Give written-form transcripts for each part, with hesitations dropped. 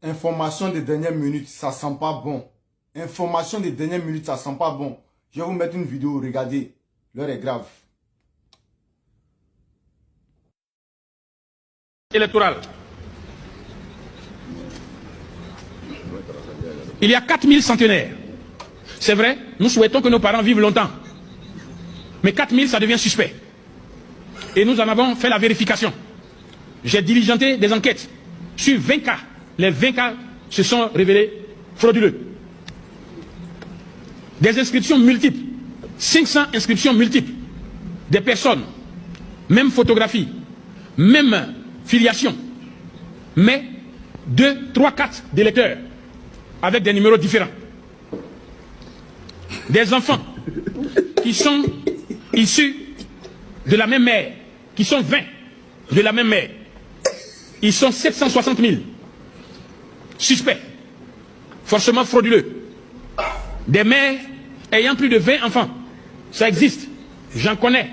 Information des dernières minutes, ça sent pas bon. Information des dernières minutes, ça sent pas bon. Je vais vous mettre une vidéo, regardez. L'heure est grave. Électoral. Il y a 4000 centenaires. C'est vrai, nous souhaitons que nos parents vivent longtemps. Mais 4000, ça devient suspect. Et nous en avons fait la vérification. J'ai diligenté des enquêtes sur 20 cas. Les 20 cas se sont révélés frauduleux. Des inscriptions multiples. 500 inscriptions multiples. Des personnes. Même photographie. Même filiation. Mais 2, 3, 4 d'électeurs. Avec des numéros différents. Des enfants qui sont issus de la même mère, qui sont 20 de la même mère. Ils sont 760 000 suspects, forcément frauduleux. Des mères ayant plus de 20 enfants. Ça existe, j'en connais.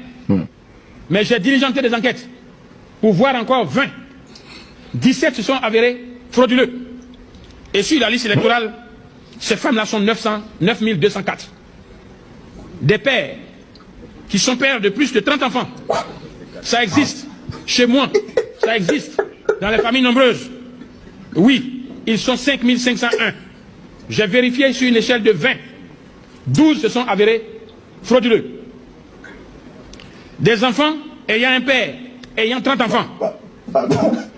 Mais j'ai diligenté des enquêtes pour voir encore 20. 17 se sont avérés frauduleux. Et sur la liste électorale, ces femmes-là sont 9204. Des pères qui sont pères de plus de 30 enfants. Ça existe chez moi. Ça existe dans les familles nombreuses. Oui, ils sont 5501. J'ai vérifié sur une échelle de 20. 12 se sont avérés frauduleux. Des enfants ayant un père, ayant 30 enfants.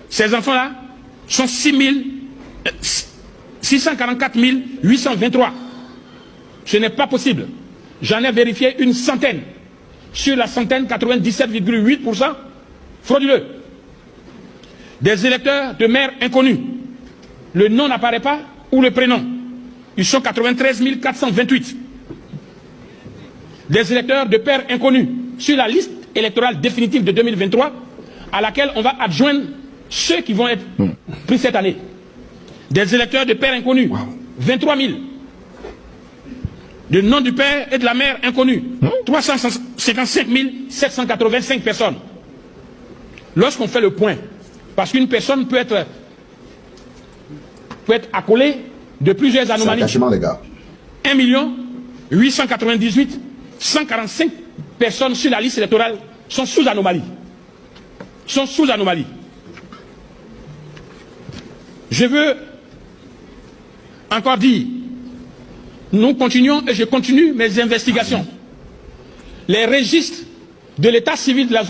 Ces enfants-là sont 644 823. Ce n'est pas possible. J'en ai vérifié une centaine. Sur la centaine, 97,8% frauduleux. Des électeurs de mères inconnues. Le nom n'apparaît pas ou le prénom. Ils sont 93 428. Des électeurs de pères inconnus. Sur la liste électorale définitive de 2023, à laquelle on va adjoindre ceux qui vont être pris cette année. Des électeurs de pères inconnus. 23 000. Le nom du père et de la mère inconnus. 355 785 personnes. Lorsqu'on fait le point, parce qu'une personne peut être accolée de plusieurs anomalies. 1 898 145 personnes sur la liste électorale sont sous anomalie. Sont sous anomalie. Je veux encore dire, nous continuons et je continue mes investigations. Les registres de l'état civil de la zone